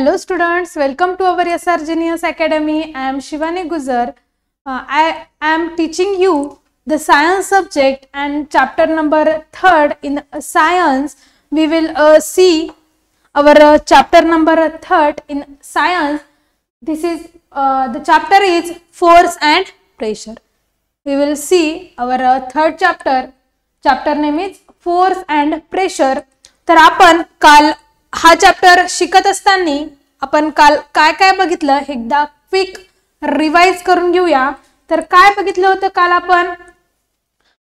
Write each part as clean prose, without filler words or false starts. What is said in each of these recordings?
Hello students, welcome to our SR Genius Academy. I am Shivani Gujar. I am teaching you the science subject and chapter number 3rd in science. We will see our chapter number 3rd in science. This is the chapter is force and pressure. We will see our third chapter. Chapter name is force and pressure. तर आपण काल हा chapter शिकत असताना आपण काल काय काय बघितलं एकदा क्विक रिवाइज करून घेऊया. तर काय बघितलं होतं काल आपण,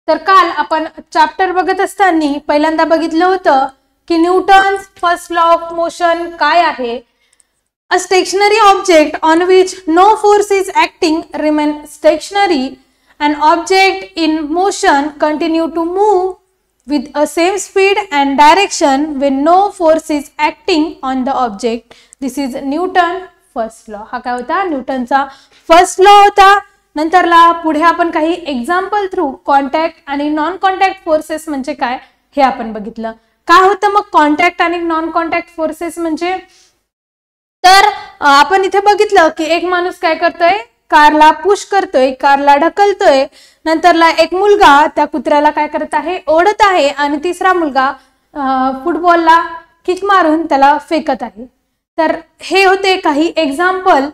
तर काल आपण चॅप्टर बघत असताना पहिल्यांदा बघितलं होतं की Newton's first law of motion काय आहे. A stationary object on which no force is acting remain stationary. An object in motion continue to move with a same speed and direction when no force is acting on the object. This is Newton first law. हा काय होता, न्यूटनचा first law होता. नंतरला पुढे आपण काही example through contact आणि non contact forces म्हणजे काय हे आपण बघितलं. काय होतं मग कॉन्टॅक्ट आणि नॉन कॉन्टॅक्ट फोर्सेस म्हणजे, तर आपण इथे बघितलं की एक माणूस काय करतोय, कारला पुश करतोय, कारला ढकलतोय. नंतरला एक मुलगा त्या कुत्र्याला काय करत आहे, ओढत आहे. आणि तिसरा मुलगा फुटबॉलला किक मारून त्याला फेकत आहे. तर हे होते काही एक्झाम्पल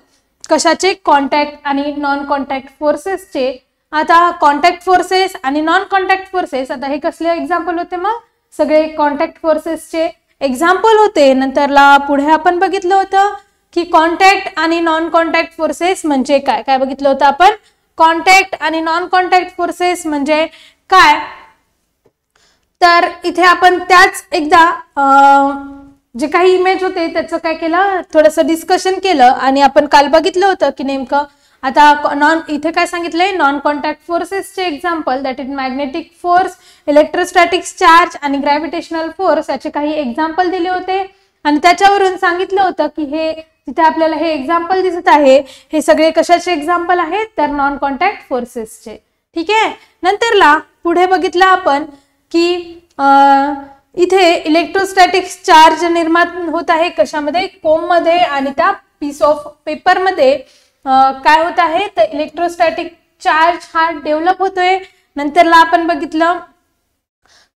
कशाचे, कॉन्टॅक्ट आणि नॉन कॉन्टॅक्ट फोर्सेसचे. आता कॉन्टॅक्ट फोर्सेस आणि नॉन कॉन्टॅक्ट फोर्सेस, आता हे कसले एक्झाम्पल होते, मग सगळे कॉन्टॅक्ट फोर्सेसचे एक्झाम्पल होते. नंतरला पुढे आपण बघितलं होतं की कॉन्टॅक्ट आणि नॉन कॉन्टॅक्ट फोर्सेस म्हणजे काय काय बघितलं होतं आपण. कॉन्टॅक्ट आणि नॉन कॉन्टॅक्ट फोर्सेस म्हणजे काय, तर इथे आपण त्याच एकदा जे काही इमेज होते त्याचं काय केलं, थोडंसं डिस्कशन केलं. आणि आपण काल बघितलं होतं की नेमकं आता इथे काय सांगितलंय, नॉन कॉन्टॅक्ट फोर्सेसचे example that is magnetic force, electrostatic charge आणि ग्रॅव्हिटेशनल फोर्स याचे काही एक्झाम्पल दिले होते. आणि त्याच्यावरून सांगितलं होतं की हे तिथे आपल्याला हे एक्झाम्पल दिसत आहे, हे सगळे कशाचे एक्झाम्पल आहेत, तर नॉन कॉन्टॅक्ट फोर्सेसचे. ठीक आहे. नंतरला पुढे बघितलं आपण की इथे इलेक्ट्रोस्टॅटिक चार्ज निर्माण होत आहे कशामध्ये, कोम मध्ये. आणि त्या पीस ऑफ पेपर मध्ये काय होत आहे, तर इलेक्ट्रोस्टॅटिक चार्ज हा डेव्हलप होतोय. नंतरला आपण बघितलं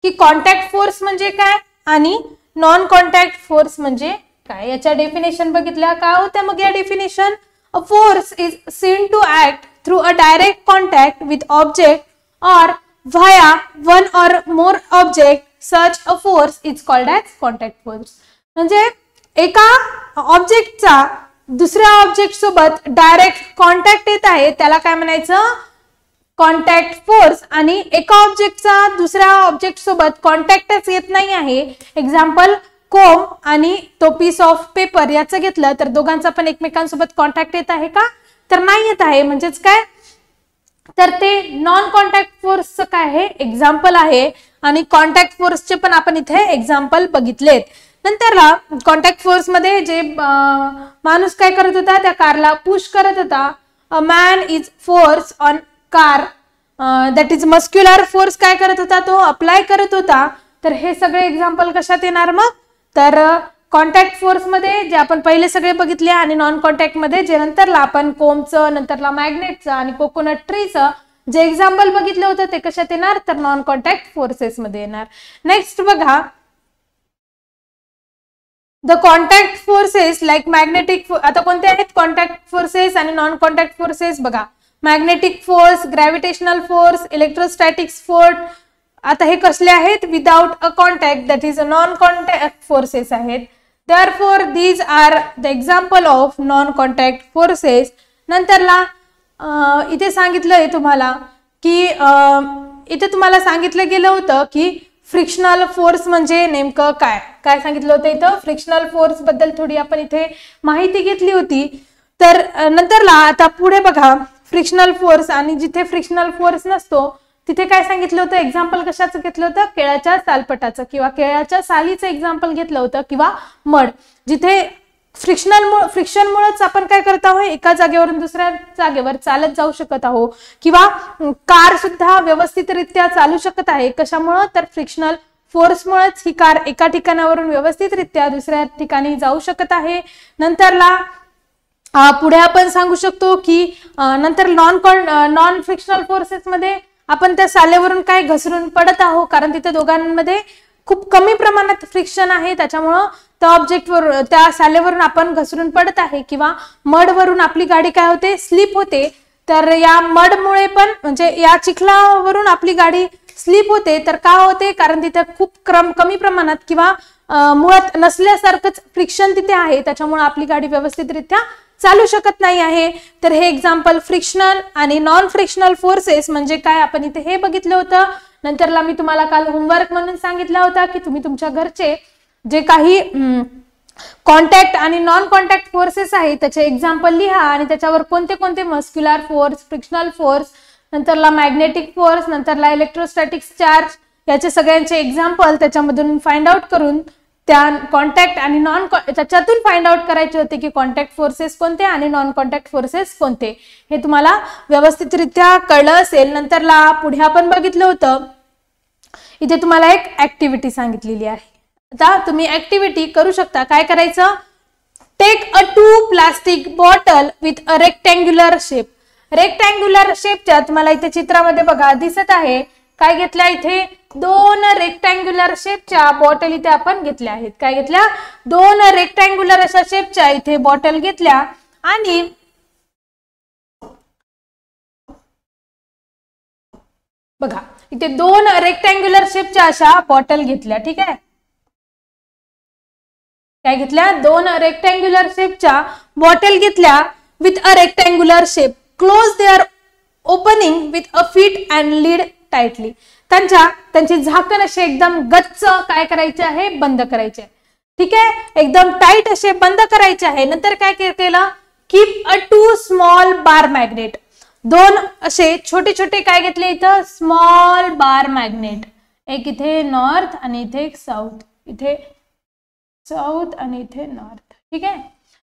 की कॉन्टॅक्ट फोर्स म्हणजे काय आणि नॉन कॉन्टॅक्ट फोर्स म्हणजे काय, याच्या डेफिनेशन बघितल्या. काय होत्या मग या definition, a force is seen to act through a direct contact with object or via one or more object, such a force is called as contact force. म्हणजे एका ऑब्जेक्टचा दुसऱ्या ऑब्जेक्ट सोबत डायरेक्ट कॉन्टॅक्ट येत आहे त्याला काय म्हणायचं, कॉन्टॅक्ट फोर्स. आणि एका ऑब्जेक्टचा दुसऱ्या ऑब्जेक्ट सोबत कॉन्टॅक्टच येत नाही आहे, एक्झाम्पल कोम आणि तो पीस ऑफ पेपर याचं घेतलं तर दोघांचा पण एकमेकांसोबत कॉन्टॅक्ट येत आहे का, तर नाही येत आहे. म्हणजेच काय, तर ते नॉन कॉन्टॅक्ट फोर्सचं काय आहे, एक्झाम्पल आहे. आणि कॉन्टॅक्ट फोर्सचे पण आपण इथे एक्झाम्पल बघितलेत. नंतरला कॉन्टॅक्ट फोर्स मध्ये जे माणूस काय करत होता, त्या कारला पुश करत होता. A man is force on car that is muscular force काय करत होता, तो अप्लाय करत होता. तर हे सगळे एक्झाम्पल कशात येणार मग, तर कॉन्टॅक्ट फोर्स मध्ये जे आपण पहिले सगळे बघितले. आणि नॉन कॉन्टॅक्ट मध्ये जे नंतरला आपण कोमचं, नंतरला मॅग्नेटचं आणि कोकोनट ट्रीचं जे एक्झाम्पल बघितलं होतं ते कशात येणार, तर नॉन कॉन्टॅक्ट फोर्सेस मध्ये येणार. नेक्स्ट बघा, the contact forces like magnetic, आता कोणते आहेत कॉन्टॅक्ट फोर्सेस आणि नॉन कॉन्टॅक्ट फोर्सेस बघा. Magnetic force, gravitational force, electrostatic force. आता हे कसले आहेत, without a contact that is a non contact forces आहेत. Therefore these are the example of non contact forces. नंतरला इथे सांगितलंय तुम्हाला की इथे तुम्हाला सांगितलं गेलं होतं की फ्रिक्शनल फोर्स म्हणजे नेमकं काय, काय सांगितलं होतं इथं, फ्रिक्शनल फोर्स बद्दल थोडी आपण इथे माहिती घेतली होती. तर नंतरला आता पुढे बघा, फ्रिक्शनल फोर्स आणि जिथे फ्रिक्शनल फोर्स नसतो तिथे काय सांगितलं होतं, एक्झाम्पल कशाचं घेतलं होतं, केळाच्या सालपटाचं किंवा केळाच्या सालीचं एक्झाम्पल घेतलं होतं, किंवा मड. जिथे फ्रिक्शनमुळेच आपण काय करत आहोत, एका जागेवरून दुसऱ्या जागेवर चालत जाऊ शकत आहोत, किंवा कार सुद्धा व्यवस्थितरित्या चालू शकत आहे. कशामुळं, तर फ्रिक्शनल फोर्समुळेच ही कार एका ठिकाणावरून व्यवस्थितरित्या दुसऱ्या ठिकाणी जाऊ शकत आहे. नंतरला पुढे आपण सांगू शकतो की नंतर नॉन फ्रिक्शनल फोर्सेस मध्ये आपण त्या सालेवरून काय घसरून पडत आहोत, कारण तिथे दोघांमध्ये खूप कमी प्रमाणात फ्रिक्शन आहे, त्याच्यामुळं त्या ऑब्जेक्टवर त्या सालेवरून आपण घसरून पडत आहे किंवा मडवरून आपली गाडी काय होते, स्लिप होते. तर या मडमुळे पण म्हणजे या चिखलावरून आपली गाडी स्लिप होते. तर का होते, कारण तिथे खूप कमी प्रमाणात किंवा मुळात नसल्यासारखंच फ्रिक्शन तिथे आहे, त्याच्यामुळे आपली गाडी व्यवस्थितरित्या चालू शकत नाही आहे. तर हे एक्झाम्पल फ्रिक्शनल आणि नॉन फ्रिक्शनल फोर्सेस म्हणजे काय आपण इथे हे बघितलं होतं. नंतरला मी तुम्हाला काल होमवर्क म्हणून सांगितलं होतं की तुम्ही तुमच्या घरचे जे काही कॉन्टॅक्ट आणि नॉन कॉन्टॅक्ट फोर्सेस आहेत त्याचे एक्झाम्पल लिहा आणि त्याच्यावर कोणते कोणते मस्क्युलर फोर्स, फ्रिक्शनल फोर्स, नंतरला मॅग्नेटिक फोर्स, नंतरला इलेक्ट्रोस्टॅटिक चार्ज याचे सगळ्यांचे एक्झाम्पल त्याच्यामधून फाइंड आउट करून त्या कॉन्टॅक्ट आणि नॉन त्याच्यातून फाइंड आउट करायचे होते की कॉन्टॅक्ट फोर्सेस कोणते आणि नॉन कॉन्टॅक्ट फोर्सेस कोणते, हे तुम्हाला व्यवस्थितरित्या कळलं असेल. नंतरला पुढे आपण बघितलं होतं, इथे तुम्हाला एक ऍक्टिव्हिटी सांगितलेली आहे. आता तुम्ही ऍक्टिव्हिटी करू शकता. काय करायचं, take a 2 plastic bottle with a rectangular shape. Rectangular शेपच्या तुम्हाला इथे चित्रामध्ये बघा दिसत आहे काय घेतल्या, इथे 2 रेक्टँग्युलर शेपच्या बॉटल इथे आपण घेतल्या आहेत. काय घेतल्या, 2 रेक्टँग्युलर अशा शेपच्या इथे बॉटल घेतल्या आणि बघा इथे 2 रेक्टँग्युलर शेपच्या अशा बॉटल घेतल्या. ठीक आहे, काय घेतल्या, 2 रेक्टँग्युलर शेपच्या बॉटल घेतल्या with a rectangular shape. Close their opening with a fit and lid tightly. त्यांची झाकण असे एकदम गच्च काय करायचे आहे, बंद करायचे. ठीक आहे, एकदम टाइट असे बंद करायचे आहे. नंतर काय केलं, keep a 2 small bar magnet. 2 असे छोटे छोटे काय घेतले इथं, स्मॉल बार मॅग्नेट. एक इथे नॉर्थ आणि इथे एक साऊथ, इथे साऊथ आणि इथे नॉर्थ. ठीक आहे,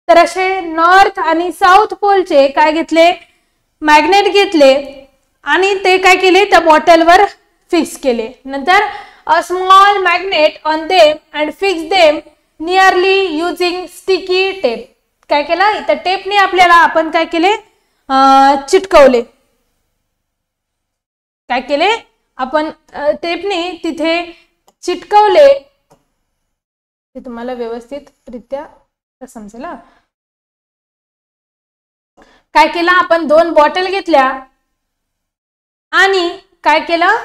तर असे नॉर्थ आणि साऊथ पोलचे काय घेतले, मॅग्नेट घेतले आणि ते काय केले, त्या बॉटलवर फिक्स केले. नंतर a small magnet on them and fix them nearly using sticky tape. काय केलं, इथं टेपने आपल्याला आपण काय केले, चिटकवले. काय केले आपण, टेपने तिथे चिटकवले. ते तुम्हाला व्यवस्थितरित्या समजेल. काय केलं आपण, 2 बॉटल घेतल्या आणि काय केलं,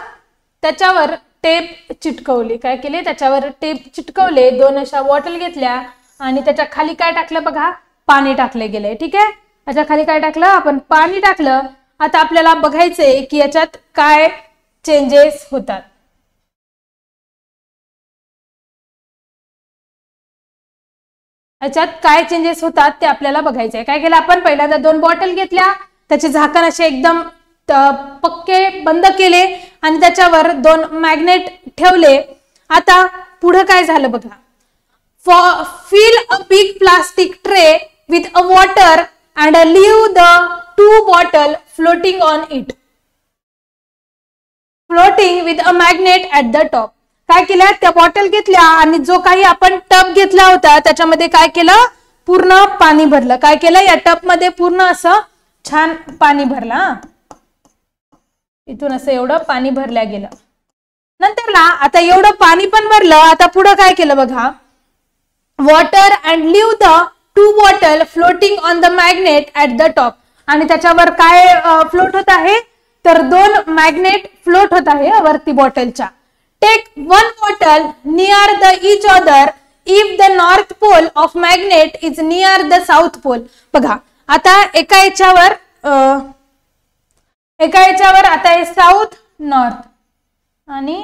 त्याच्यावर टेप चिटकवली. काय केले, त्याच्यावर टेप चिटकवले. 2 अशा बॉटल घेतल्या आणि त्याच्या खाली काय टाकलं बघा, पाणी टाकले गेले. ठीक आहे, त्याच्या खाली काय टाकलं आपण, पाणी टाकलं. आता आपल्याला बघायचंय की याच्यात काय चेंजेस होतात. याच्यात काय चेंजेस होतात ते आपल्याला बघायचंय. काय केलं आपण, पहिल्यांदा 2 बॉटल घेतल्या, त्याचे झाकण असे एकदम पक्के बंद केले आणि त्याच्यावर 2 मॅग्नेट ठेवले. आता पुढे काय झालं बघा, fill a big plastic tray with a water and leave the 2 bottle floating on it, floating with a magnet at the top. काय केलं, त्या बॉटल घेतल्या आणि जो काही आपण टब घेतला होता त्याच्यामध्ये काय केलं, पूर्ण पाणी भरलं. काय केलं, या टब मध्ये पूर्ण असं छान पाणी भरलं. इथून असं एवढं पाणी भरल्या गेलं. नंतर ना आता एवढं पाणी पण भरलं. आता पुढे काय केलं बघा, water and leave the 2 bottle floating on the magnet at the top. आणि त्याच्यावर काय फ्लोट होत आहे, तर 2 मॅग्नेट फ्लोट होत आहे वरती बॉटलच्या. Take 1 bottle near the each other if the north pole of magnet is near the south pole. बघा आता एका याच्यावर आता हे साऊथ नॉर्थ आणि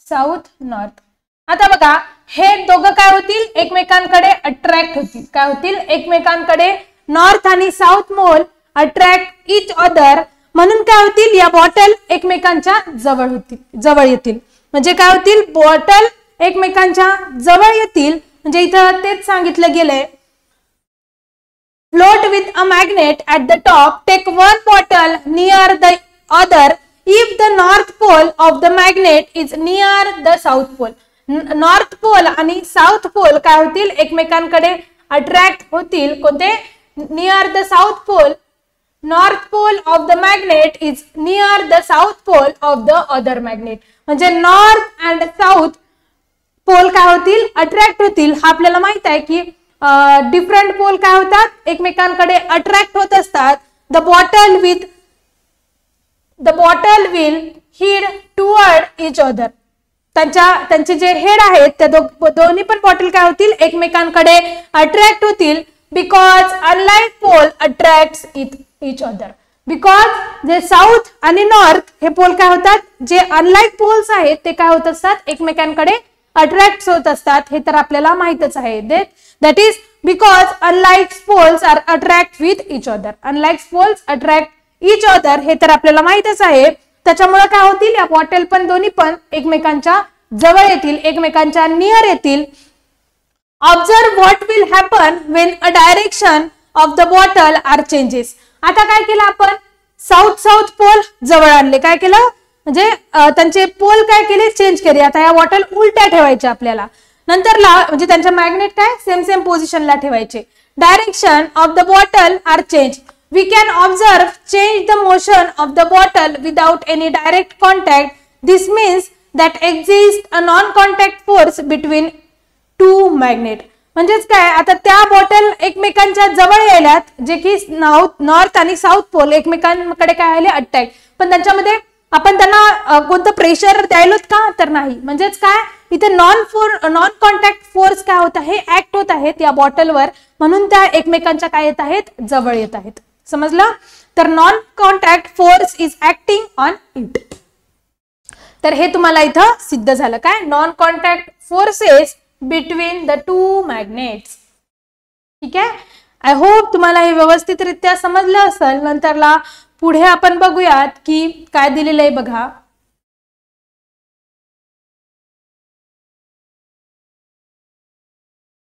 साऊथ नॉर्थ. आता बघा हे दोघं काय होतील, एकमेकांकडे अट्रॅक्ट होतील. काय होतील, एकमेकांकडे नॉर्थ आणि south pole attract each other, म्हणून काय होतील, या बॉटल एकमेकांच्या जवळ येतील. म्हणजे काय होतील, बॉटल एकमेकांच्या जवळ येतील. म्हणजे इथं तेच सांगितलं गेलंय, float with a magnet at the top, take 1 bottle near the other if the north pole of the magnet is near the south pole. North pole आणि साऊथ पोल काय होतील, एकमेकांकडे अट्रॅक्ट होतील. कोणते? Near the south pole, north pole of the magnet is near the south pole of the other magnet. म्हणजे north and south pole काय होतील, attract होतील. हा आपल्याला माहित आहे की डिफरंट पोल काय होतात, एकमेकांकडे अट्रॅक्ट होत असतात. The bottle will head toward each other. त्यांचे जे हेड आहेत त्या दोन्ही पण बॉटल काय होतील, एकमेकांकडे अट्रॅक्ट होतील. Because unlike pole attracts each other. Because जे साऊथ आणि नॉर्थ हे पोल काय होतात, जे अनलाइक पोल्स आहेत ते काय होत असतात, एकमेकांकडे अट्रॅक्ट होत असतात. हे तर आपल्याला माहितच आहे. That is because unlike poles are attract with each other. Unlike poles attract each other हे तर आपल्याला माहितच आहे. त्याच्यामुळे काय होतील, या बॉटल पण दोन्ही पण एकमेकांच्या जवळ येतील, एकमेकांच्या नियर येतील. Observe what will happen when a direction of the bottle are changes. आता काय केलं आपण, साऊथ पोल जवळ आणले. काय केलं, म्हणजे त्यांचे पोल काय केले, चेंज केले. आता या बॉटल उलट्या ठेवायच्या आपल्याला. नंतरला म्हणजे त्यांच्या मॅग्नेट काय सेम पोझिशनला ठेवायचे. Direction of the bottle are change. We can observe change the motion of the bottle without any direct contact. This means that exists a non-contact force between two magnet. म्हणजेच काय, आता त्या bottle एकमेकांच्या जवळ यायल्यात, जे की नॉर्थ आणि south pole एकमेकांकडे काय आले, अटॅक. पण त्यांच्यामध्ये आपण त्यांना कोणतं प्रेशर द्यायलोत का, तर नाही. म्हणजेच काय, इथे नॉन कॉन्टॅक्ट फोर्स काय होत आहे, ऍक्ट होत आहेत या बॉटलवर, म्हणून त्या एकमेकांच्या काय येत आहेत, जवळ येत आहेत. समजलं. तर non contact force is acting on it. तर हे तुम्हाला इथं सिद्ध झालं. काय, non contact forces between the two magnets. ठीक आहे. आय होप तुम्हाला हे व्यवस्थितरित्या समजलं असेल. नंतरला पुढे आपण बघूयात की काय दिलेलं आहे बघा.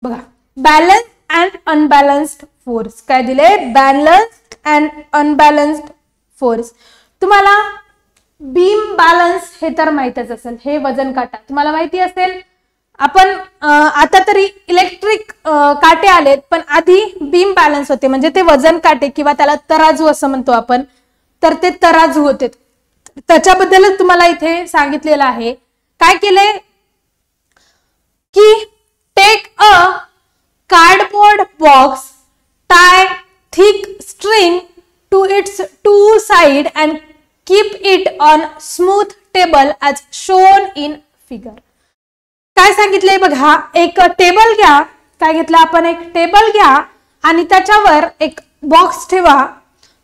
बघा, बॅलन्स अँड अनबॅलन्स्ड फोर्स. काय दिले, बॅलन्स्ड अँड अनबॅलन्स्ड फोर्स. तुम्हाला बीम बॅलन्स हे तर माहितच असेल, हे वजन काटा तुम्हाला माहिती असेल. आपण आता तरी इलेक्ट्रिक काटे आलेत, पण आधी बीम बॅलन्स होते, म्हणजे ते वजन काटे किंवा त्याला तराजू असं म्हणतो आपण. तर ते तराजू होते. त्याच्याबद्दलच तुम्हाला इथे सांगितलेलं आहे. काय केलंय की take a cardboard box, tie thick string to its two sides and keep it on smooth table as shown in figure. काय सांगितलंय बघा, एक टेबल घ्या. काय घेतलं आपण, एक टेबल घ्या आणि त्याच्यावर एक बॉक्स ठेवा.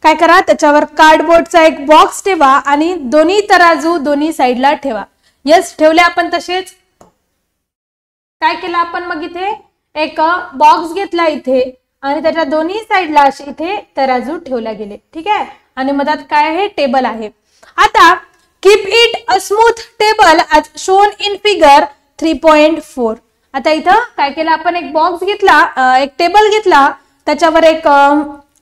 काय करा, त्याच्यावर कार्डबोर्डचा एक बॉक्स ठेवा आणि दोन्ही तराजू दोन्ही साइडला ठेवा. यस, ठेवले आपण तसेच. काय केलं आपण मग, इथे एक बॉक्स घेतला इथे आणि त्याच्या दोन्ही साइडला असे इथे तराजू ठेवल्या गेले. ठीक आहे. आणि मधात काय आहे, टेबल आहे. आता keep it a smooth table as shown in figure 3.4. आता इथं काय केलं आपण, एक बॉक्स घेतला, एक टेबल घेतला, त्याच्यावर एक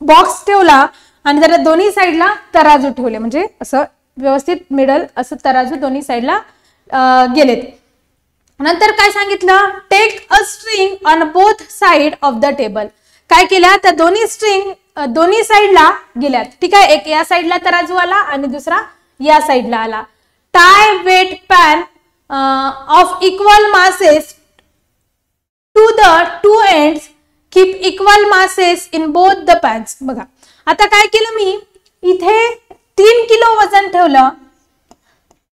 बॉक्स ठेवला आणि त्याच्या दोन्ही साइडला तराजू ठेवले. म्हणजे असं व्यवस्थित मिडल असं तराजू दोन्ही साइडला गेलेत. नंतर काय सांगितलं, take a string on both side of the table. काय केल्या, त्या दोन्ही स्ट्रिंग दोन्ही साइडला गेल्यात. ठीक आहे. एक या साइडला तराजू आला आणि दुसरा या साइडला आला. Tie weight pan of equal masses to the two ends, keep equal masses in both the pans. बघा, आता काय केलं मी, इथे 3 किलो वजन ठेवलं.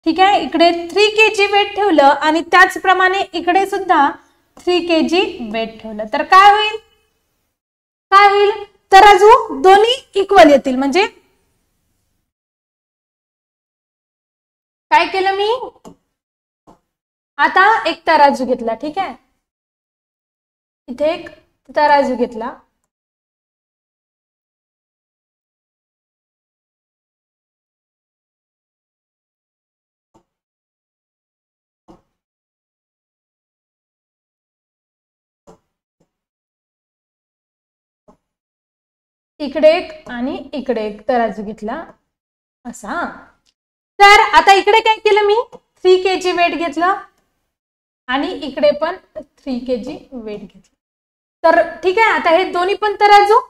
ठीक आहे. इकडे 3 kg वेट ठेवलं आणि त्याचप्रमाणे इकडे सुद्धा 3 kg वेट ठेवलं. तर काय होईल, तराजू दोन्ही इक्वल येतील. म्हणजे काय केलं मी, आता एक तराजू घेतला. ठीक आहे. इथे एक तराजू घेतला. इकडे एक आणि इकडे एक तराजू घेतला असा. तर आता इकडे काय केलं मी, 3 kg वेट घेतलं आणि इकडे पण 3 kg वेट घेतलं. तर ठीक आहे, आता हे दोन्ही पण तराजू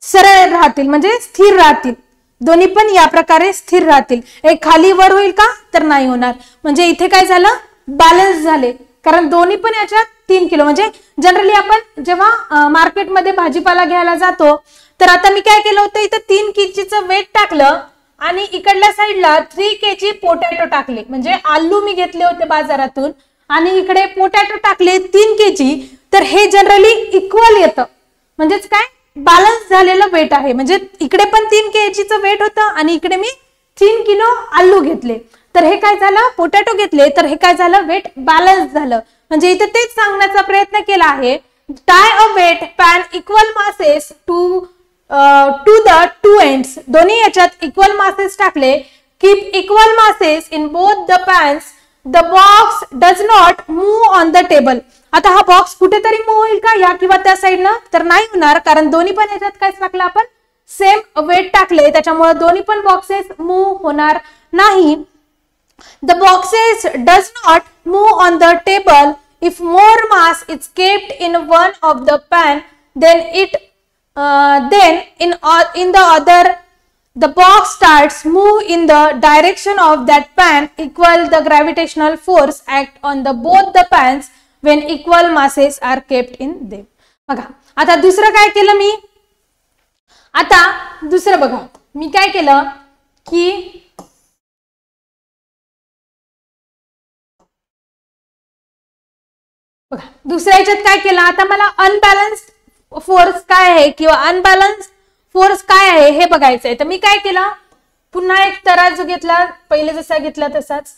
सरळ राहतील म्हणजे स्थिर राहतील. दोन्ही पण या प्रकारे स्थिर राहतील. एक खाली वर होईल का? तर नाही होणार. म्हणजे इथे काय झालं? बॅलन्स झाले. कारण दोन्ही पण याच्यात 3 किलो. म्हणजे जनरली आपण जेव्हा मार्केटमध्ये भाजीपाला घ्यायला जातो, तर आता मी काय केलं होतं, इथं 3 kgचं वेट टाकलं आणि इकडल्या साईडला 3 kg पोटॅटो टाकले. म्हणजे आलू मी घेतले होते बाजारातून आणि इकडे पोटॅटो टाकले 3 kg. तर हे जनरली इक्वल येतं. म्हणजेच काय? बॅलन्स झालेलं वेट आहे. म्हणजे इकडे पण 3 kgचं वेट होतं आणि इकडे मी 3 किलो आलू घेतले. तर हे काय झालं? पोटॅटो घेतले तर हे काय झालं? वेट बॅलन्स झालं. म्हणजे इथे तेच सांगण्याचा प्रयत्न केला आहे. Tie a weight pan equal masses to the two ends. दोन्ही याच्यात इक्वल मासेस टाकले. Keep equal masses in both the pans. The box does not move on the table. आता हा बॉक्स कुठेतरी मूव्ह होईल का या किंवा त्या साईडनं? तर नाही होणार, कारण दोन्ही पण याच्यात काय टाकलं आपण? सेम वेट टाकले. त्याच्यामुळे दोन्ही पण बॉक्सेस मूव्ह होणार नाही. The boxes does not move on the table. If more mass is kept in one of the pan, then in the other, the box starts move in the direction of that pan. Equal the gravitational force act on the both the pans when equal masses are kept in them. बघा, आता दुसरं काय केलं मी? आता दुसरं बघा, मी काय केलं की बघा, दुसऱ्या याच्यात काय केलं? आता मला अनबॅलन्स्ड फोर्स काय आहे किंवा अनबॅलन्स फोर्स काय आहे हे बघायचंय. तर मी काय केलं? पुन्हा एक तराजू घेतला, पहिले जसा घेतला तसाच.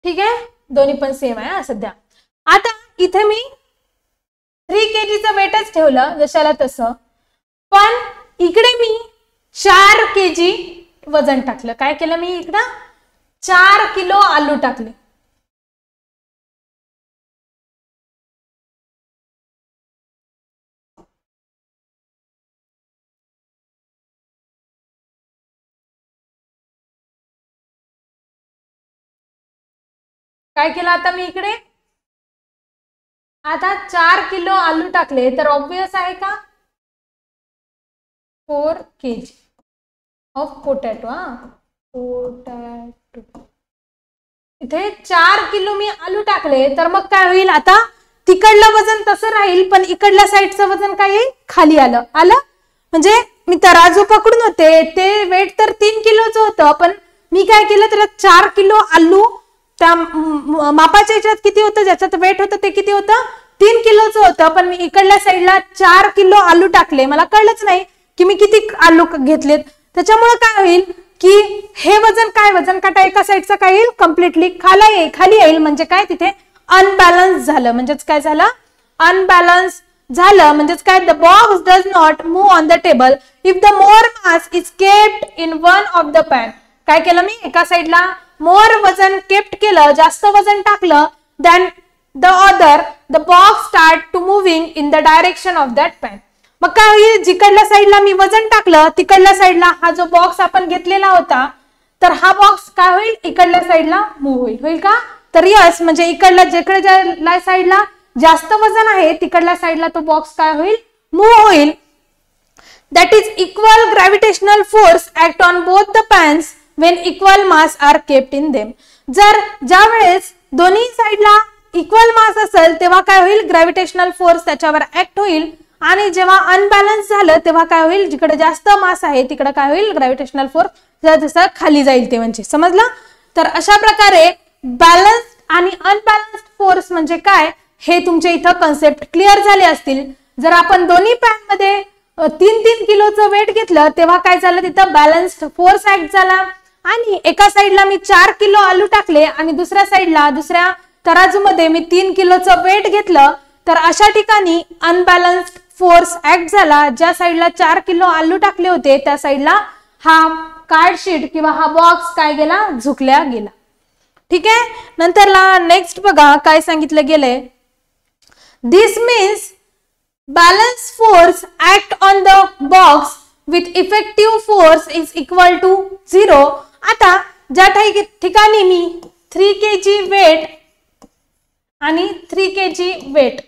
ठीक आहे, दोन्ही पण सेम आहे सध्या. आता इथे मी 3 kgचं वेटच ठेवलं जशाला तसं, पण इकडे मी 4 kg वजन टाकलं. काय केलं मी? इकडं 4 किलो आलू टाकले. काय केलं आता मी इकडे? आता 4 किलो आलू टाकले तर ऑब्वियस आहे का? 4 kg ऑफ पोटॅटो. पोटॅटो इथे 4 किलो मी आलू टाकले तर मग काय होईल? आता तिकडलं वजन तसं राहील, पण इकडल्या साईडचं वजन काय येईल? खाली आलं. म्हणजे मी तराजू पकडून होते, ते वेट तर 3 किलोचं होतं, पण मी काय केलं? त्याला 4 किलो आलू त्या मापाच्या याच्यात किती होतं, ज्याच्यात वेट होतं ते किती होतं? 3 किलोचं होतं, पण मी इकडल्या साईडला 4 किलो आलू टाकले. मला कळलंच नाही की मी किती आलू घेतलेत. त्याच्यामुळे काय होईल की हे वजन काय? वजन काटा एका साईडचा काय येईल? कम्प्लिटली खाली येईल. म्हणजे काय? तिथे अनबॅलन्स झालं. म्हणजेच काय झालं? अनबॅलन्स झालं. म्हणजेच काय? The box does not move on the table if the more mass is kept in one of the pan. काय केलं मी? एका साईडला मोर वजन केप्ट केलं, जास्त वजन टाकलं, then the other the box start to moving in the direction of that pan. मग काय होईल? जिकडल्या साईडला मी वजन टाकलं तिकडल्या साईडला हा जो बॉक्स आपण घेतलेला होता, तर हा बॉक्स काय होईल? इकडल्या साईडला मूव्ह होईल का? तर यस. म्हणजे इकडल्या जिकडल्या साईडला जास्त वजन आहे तिकडल्या साईडला तो बॉक्स काय होईल? मूव्ह होईल. That is equal gravitational force act on both the pens when equal mass are kept in them. जर ज्या वेळेस दोन्ही साइडला इक्वल मास असेल तेव्हा काय होईल? ग्रॅव्हिटेशनल फोर्स त्याच्यावर ऍक्ट होईल. आणि जेव्हा अनबॅलन्स झालं तेव्हा काय होईल? जिकडे जास्त मास आहे तिकडे काय होईल? ग्रॅव्हिटेशनल फोर्स जसं खाली जाईल ते. म्हणजे समजलं? तर अशा प्रकारे बॅलन्स्ड आणि अनबॅलन्स्ड फोर्स म्हणजे काय हे तुमच्या इथं कन्सेप्ट क्लिअर झाले असतील. जर आपण दोन्ही पॅन मध्ये 3-3 किलोचं वेट घेतलं तेव्हा काय झालं? तिथं बॅलन्स्ड फोर्स ऍक्ट झाला. आणि एका साईडला मी 4 किलो आलू टाकले आणि दुसऱ्या साईडला दुसऱ्या तराजूमध्ये मी 3 किलोचं वेट घेतलं, तर अशा ठिकाणी अनबॅलन्स्ड फोर्स ऍक्ट झाला. ज्या साईडला 4 किलो आलू टाकले होते त्या साईडला हा कार्डशीट किंवा हा बॉक्स काय गेला? झुकल्या गेला. ठीक आहे. नंतरला नेक्स्ट बघा काय सांगितलं गेलंय. This means balance force act on the box with effective force is equal to 0. आता ज्या ठिकाणी मी 3 kg weight आणि 3 kg weight.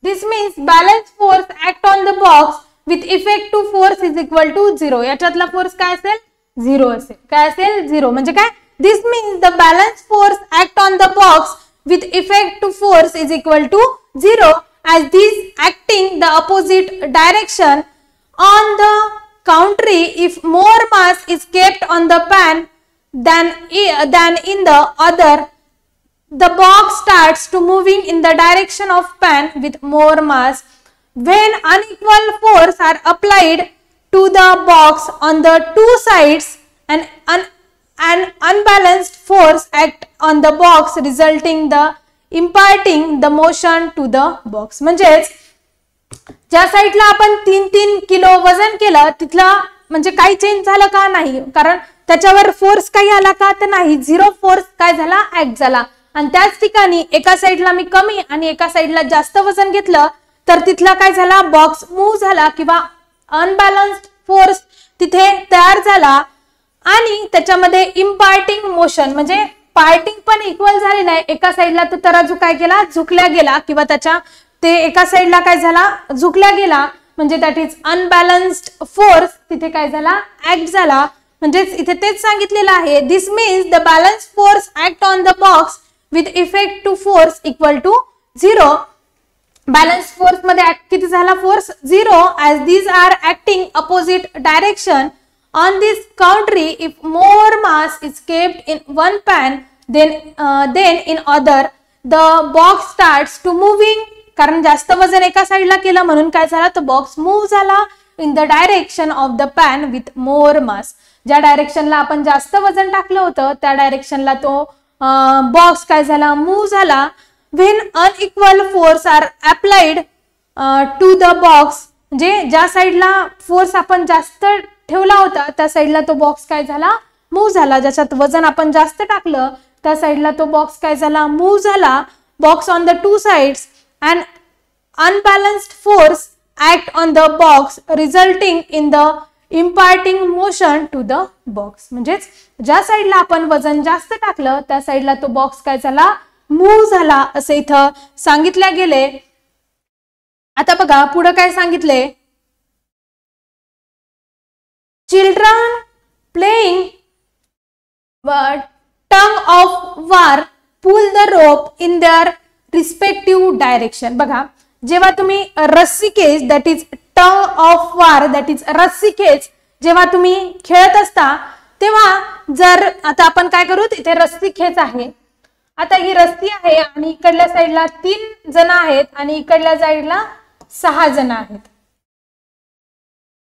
This means balance force act on the box with effect to force is equal to 0. याच्यातला force काय असेल? 0 असेल. काय असेल? 0. म्हणजे काय? This means the balance force act on the box with effect to force is equal to 0 as these acting the opposite direction. On the contrary, if more mass is kept on the pan than in the other, the box starts to moving in the direction of pan with more mass. When unequal force are applied to the box on the two sides, an unbalanced force act on the box resulting the imparting the motion to the box. म्हणजेच ज्या साइडला आपण 3-3 kilo वजन केलं तिथला म्हणजे काही change झालं का? नाही. कारण त्याच्यावर फोर्स काही आला का? तर नाही. 0 फोर्स काय झाला? ऍक्ट झाला. आणि त्याच ठिकाणी एका साइडला मी कमी आणि एका साइडला जास्त वजन घेतलं तर तिथला काय झाला? बॉक्स मूव्ह झाला किंवा अनबॅलन्स्ड फोर्स तिथे तयार झाला आणि त्याच्यामध्ये इम्पार्टिंग मोशन म्हणजे पार्टिंग पण इक्वल झाली नाही. एका साइडला तो तराजू काय केला? झुकल्या गेला किंवा त्याच्या ते एका साइडला काय झाला? झुकल्या गेला. म्हणजे दॅट इज अनबॅलन्स्ड फोर्स तिथे काय झाला? ऍक्ट झाला. म्हणजे इथे तेच सांगितलेलं आहे. This means the balance force act on the box with effect to force equal to 0. Balance force मध्ये किती झाला? Force 0 as these are acting opposite direction. On this contrary, if more mass is kept in one pan then in other, the box starts to moving. कारण जास्त वजन एका साइडला केलं म्हणून काय झाला? तो बॉक्स मूव्ह झाला in the direction of the pan with more mass. ज्या डायरेक्शनला आपण जास्त वजन टाकलं होतं त्या डायरेक्शनला तो बॉक्स काय झाला? मूव्ह झाला. When unequal force are applied to the box, म्हणजे ज्या साइडला फोर्स आपण जास्त ठेवला होता त्या साइडला तो बॉक्स काय झाला? मूव्ह झाला. ज्याच्यात वजन आपण जास्त टाकलं त्या साइडला तो बॉक्स काय झाला? मूव्ह झाला. Box on the two sides and unbalanced force act on the box resulting in the imparting motion to the box. म्हणजेच ज्या साइडला आपण वजन जास्त टाकलं त्या साइडला तो बॉक्स काय झाला? मूव्ह झाला असे इथं सांगितले गेले. आता बघा पुढे काय सांगितले? Children playing tug of war pull the rope in their respective direction. बघा जेव्हा तुम्ही रस्सी खेच that is tug of war that is रस्सी खेच जेव्हा तुम्ही खेळत असता तेव्हा जर आता आपण काय करू? तिथे रस्सी खेच आहे. आता ही रस्सी आहे आणि इकडल्या साइडला 3 जण आहेत आणि इकडल्या साइडला 6 जण आहेत.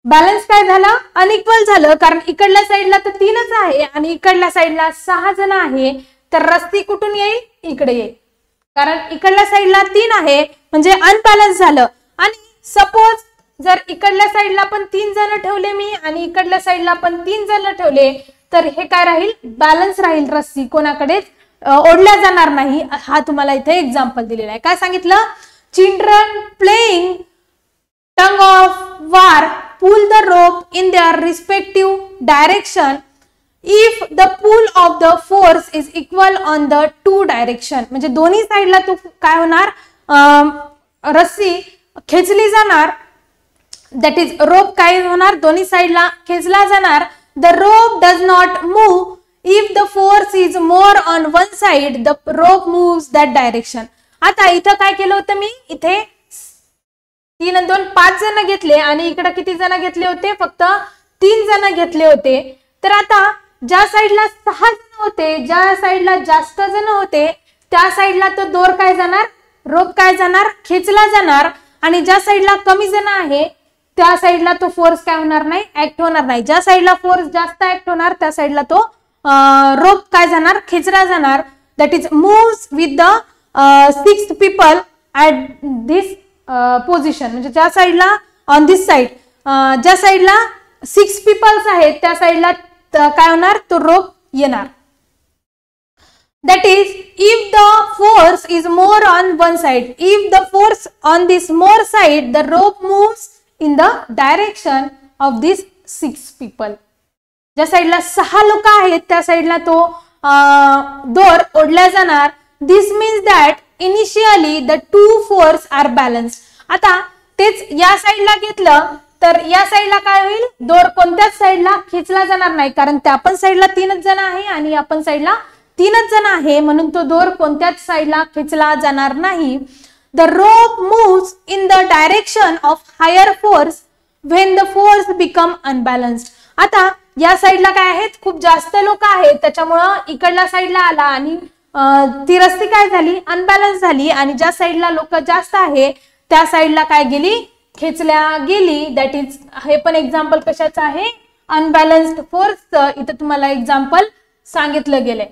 बॅलन्स काय झालं? अनइक्वल झालं. कारण इकडल्या साइडला तर 3च आहे आणि इकडल्या साइडला 6 जण आहे. तर रस्सी कुठून येईल? इकडे येईल. कारण इकडल्या साइडला 3 आहे म्हणजे अनबॅलन्स झालं. आणि सपोज जर इकडल्या साइडला पण 3 जण ठेवले मी आणि इकडल्या साइडला पण 3 जण ठेवले तर हे काय राहील? बॅलन्स राहील. रस्सी कोणाकडेच ओढल्या जाणार नाही. हा तुम्हाला इथे एक्झाम्पल दिलेला आहे. काय सांगितलं? चिल्ड्रन प्लेइंग टग ऑफ वार pull the rope in their respective direction if the pull of the force is equal on the two direction. म्हणजे दोन्ही साइडला तो काय होणार? रस्सी खेचली जाणार. दॅट इज रोप काय होणार? दोन्ही साइडला खेचला जाणार. The rope does not move if the force is more on one side. The rope moves that direction. आता इथं काय केलं होतं मी? इथे 3 आणि 2 5 जण घेतले आणि इकडे किती जण घेतले होते? फक्त 3 जण घेतले होते. तर आता ज्या साइडला 6 जण होते ज्या साइडला जास्त जण होते त्या साइडला तो दोर काय जाणार? रोप काय जाणार? खेचला जाणार. आणि ज्या साइडला कमी जण आहे त्या साइडला तो फोर्स काय होणार नाही? ऍक्ट होणार नाही. ज्या साइडला फोर्स जास्त ऍक्ट होणार त्या साइडला तो रोप काय जाणार? खेचला जाणार. That is moves with the 6 people at this position. म्हणजे ज्या साइडला ऑन दिस साइड ज्या साइडला 6 पीपल्स आहेत त्या साइडला काय होणार? तो रोप येणार. That is, if the force is more on one side, if the force on this more side, the rope moves in the direction of these 6 people. ज्या साइडला 6 लोक आहेत त्या साइडला तो दोर ओढल्या जाणार. This means that initially the two force are balanced. आता तेच या साईडला घेतलं तर या साईडला काय होईल, दोर कोणत्याच साईडला खेचला जाणार नाही, कारण त्या पण साईडला 3च जण आहे आणि या पण साईडला 3च जण आहे, म्हणून तो दोर कोणत्याच साईडला खेचला जाणार नाही. The rope moves in the direction of higher force when the force become unbalanced. आता या साईडला काय आहेत, खूप जास्त लोक आहेत, त्याच्यामुळं इकडल्या साईडला आला आणि ती रस्ती काय झाली, अनबॅलन्स झाली, आणि ज्या साईडला लोक जास्त आहे त्या साईडला काय गेली, खेचल्या गेली. दॅट इज, हे पण एक्झाम्पल कशाचं आहे, अनबॅलन्स्ड फोर्सचं इथं तुम्हाला एक्झाम्पल सांगितलं गेलंय.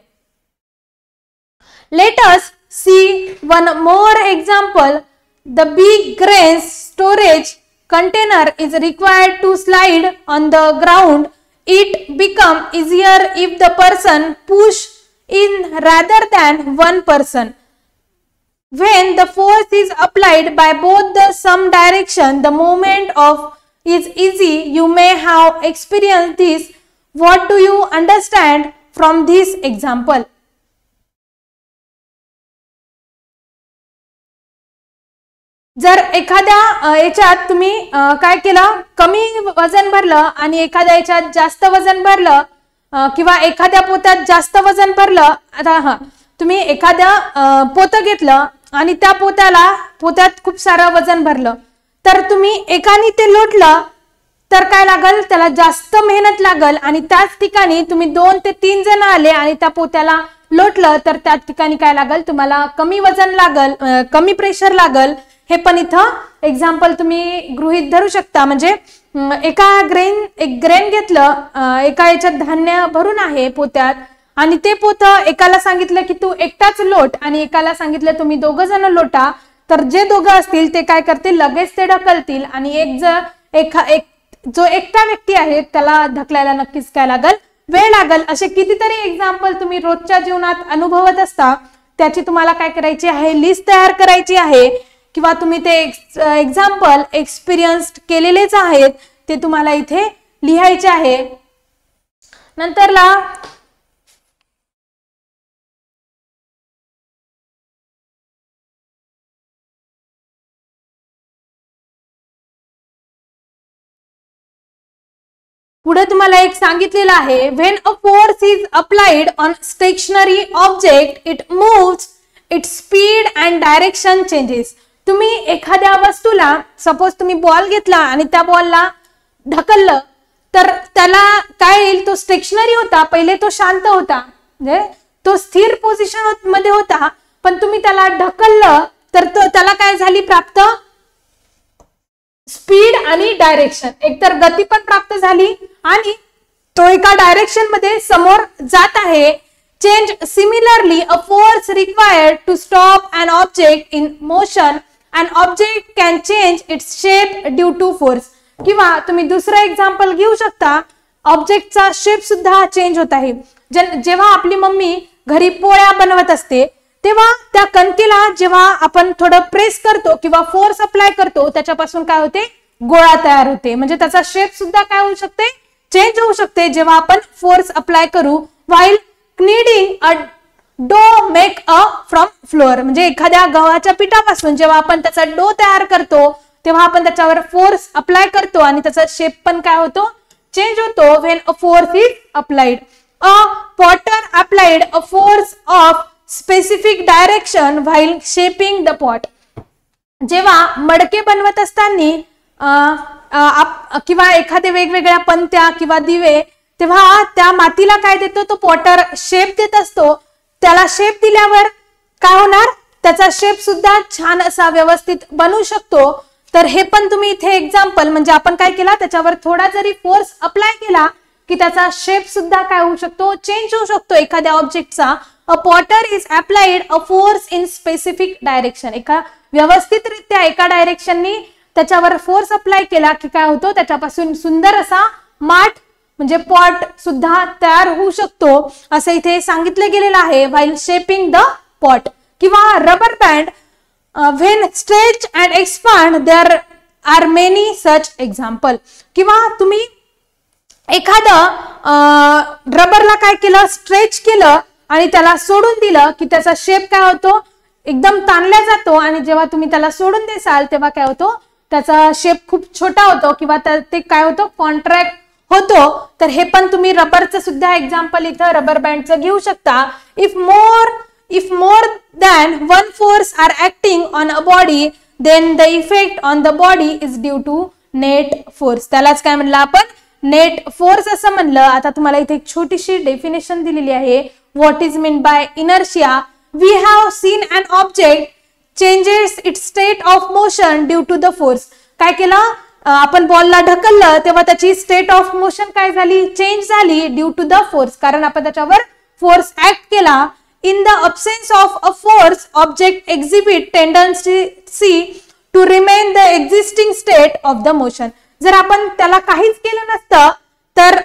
Let us see one more example. The big grain storage container is required to slide on the ground. It become easier if the person push in rather than one person. When the force is applied by both the some direction, the movement of is easy. You may have experienced this. What do you understand from this example? जर एखाद्या याच्यात तुम्ही काय केलं, कमी वजन भरलं आणि एखाद्या याच्यात जास्त वजन भरलं, किंवा एखाद्या पोत्यात जास्त वजन भरलं. आता तुम्ही एखाद्या पोतं घेतलं आणि त्या पोत्यात खूप सारं वजन भरलं, तर तुम्ही एकाने ते लोटलं तर काय लागल, त्याला जास्त मेहनत लागल, आणि त्याच ठिकाणी तुम्ही 2 ते 3 जण आले आणि त्या पोत्याला लोटलं तर त्या ठिकाणी काय लागल, तुम्हाला कमी वजन लागल, कमी प्रेशर लागल. हे पण इथं एक्झाम्पल तुम्ही गृहीत धरू शकता. म्हणजे एक ग्रेन घेतलं, एका याच्यात धान्य भरून आहे पोत्यात, आणि ते पोतं एकाला सांगितलं की तू एकटाच लोट आणि एकाला सांगितलं तुम्ही 2 जण लोटा, तर जे दोघं असतील ते काय करतील, लगेच ते ढकलतील, आणि जो एकटा व्यक्ती आहे त्याला ढकलायला नक्कीच काय लागल, वेळ लागल. असे कितीतरी एक्झाम्पल तुम्ही रोजच्या जीवनात अनुभवत असता, त्याची तुम्हाला काय करायची आहे, लिस्ट तयार करायची आहे, किंवा तुम्ही ते एक्झाम्पल एक्सपिरियन्स्ड केलेलेच आहेत, ते तुम्हाला इथे लिहायचे आहे. नंतरला पुढे तुम्हाला एक सांगितलेलं आहे, when a force is applied on stationary object it moves, its speed and direction changes. तुम्ही एखाद्या वस्तूला, सपोज तुम्ही बॉल घेतला आणि त्या बॉलला ढकललं, तर त्याला काय येईल, तो स्टेशनरी होता, पहिले तो शांत होता, म्हणजे तो स्थिर पोझिशन मध्ये होता, पण तुम्ही त्याला ढकललं तर त्याला काय झाली प्राप्त, स्पीड आणि डायरेक्शन, एकतर गती पण प्राप्त झाली आणि तो एका डायरेक्शन मध्ये समोर जात आहे. Change similarly a force required to stop an object in motion, an object can change its shape due to force. किंवा तुम्ही दुसरं एक्झाम्पल घेऊ शकता, ऑब्जेक्टचा शेप सुद्धा चेंज होत आहे. जेव्हा आपली मम्मी घरी पोळ्या बनवत असते तेव्हा त्या कणकेला जेव्हा आपण थोडं प्रेस करतो किंवा फोर्स अप्लाय करतो, त्याच्यापासून काय होते, गोळा तयार होते. म्हणजे त्याचा शेप सुद्धा काय होऊ शकते, चेंज होऊ शकते जेव्हा आपण फोर्स अप्लाय करू. व्हाईल kneading a डो मेक अ फ्रॉम फ्लोअर, म्हणजे एखाद्या गव्हाच्या पिठापासून जेव्हा आपण त्याचा डो तयार करतो तेव्हा आपण त्याच्यावर फोर्स अप्लाय करतो आणि त्याचा शेप पण काय होतो, चेंज होतो. When a force is applied, a Potter applied a force of specific direction while shaping the pot. जेव्हा मडके बनवत असताना किंवा एखाद्या वेगवेगळ्या पंत्या किंवा दिवे, तेव्हा त्या मातीला काय देतो, तो पॉटर शेप देत असतो. त्याला शेप दिल्यावर काय होणार, त्याचा शेप सुद्धा छान असा व्यवस्थित बनवू शकतो. तर हे पण तुम्ही इथे एक्झाम्पल, म्हणजे आपण काय केला, त्याच्यावर थोडा जरी फोर्स अप्लाय केला की त्याचा शेप सुद्धा काय होऊ शकतो, चेंज होऊ शकतो एखाद्या ऑब्जेक्टचा. A potter is applied a force in specific direction, एका व्यवस्थितरित्या एका डायरेक्शननी त्याच्यावर फोर्स अप्लाय केला की काय होतो, त्याच्यापासून सुंदर असा माठ म्हणजे पॉट सुद्धा तयार होऊ शकतो, असं इथे सांगितलं गेलेलं आहे. While shaping the pot. किंवा rubber band, when stretch and expand, there are many such example. किंवा तुम्ही एखादं रबरला काय केलं, स्ट्रेच केलं आणि त्याला सोडून दिलं की त्याचा शेप काय होतो, एकदम ताणला जातो, आणि जेव्हा तुम्ही त्याला सोडून देसाल तेव्हा काय होतो, त्याचा शेप खूप छोटा होतो किंवा ते काय होतो, कॉन्ट्रॅक्ट होतो. तर हे पण तुम्ही रबरचं सुद्धा एक्झाम्पल इथं रबर बँडचं घेऊ शकता. If more than one force are acting on a body, then the effect on the body is due to net force. त्यालाच काय म्हणलं आपण, नेट फोर्स असं म्हणलं. आता तुम्हाला इथे एक छोटीशी डेफिनेशन दिलेली आहे. What is mean by inertia? We have seen an object changes its state of motion due to the force. काय केलं आपण, बॉलला ढकललं तेव्हा त्याची स्टेट ऑफ मोशन काय झाली, चेंज झाली ड्यू टू द फोर्स, कारण आपण त्याच्यावर फोर्स ऍक्ट केला. In the absence of a force, object exhibit tendency to remain the existing state of the motion. जर आपण त्याला काहीच केलं नसतं तर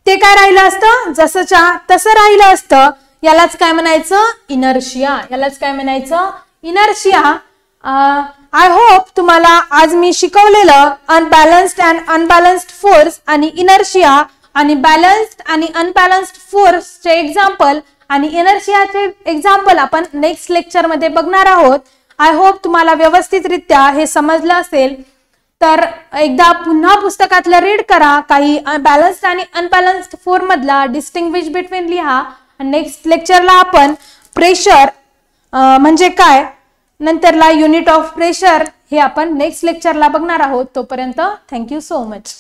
ते काय राहिलं असतं, जसंच्या तसं राहिलं असतं. यालाच काय म्हणायचं, इनर्शिया. यालाच काय म्हणायचं, इनर्शिया. आय होप तुम्हाला आज मी शिकवलेलं अनबॅलन्स्ड अँड अनबॅलन्स्ड फोर्स आणि इनर्शिया आणि बॅलन्स्ड आणि अनबॅलन्स्ड फोर्सचे एक्झाम्पल आणि इनर्शियाचे एक्झाम्पल आपण नेक्स्ट लेक्चर मध्ये बघणार आहोत. आय होप तुम्हाला व्यवस्थितरित्या हे समजलं असेल. तर एकदा पुन्हा पुस्तकातलं रीड करा, काही बॅलन्स्ड आणि अनबॅलन्स्ड फोर्स मधला डिस्टिंग्विश बिटवीन लिहा. नेक्स्ट लेक्चरला आपण प्रेशर म्हणजे काय, नंतरला युनिट ऑफ प्रेशर हे आपण नेक्स्ट लेक्चरला बघणार आहोत. तोपर्यंत थँक्यू सो मच.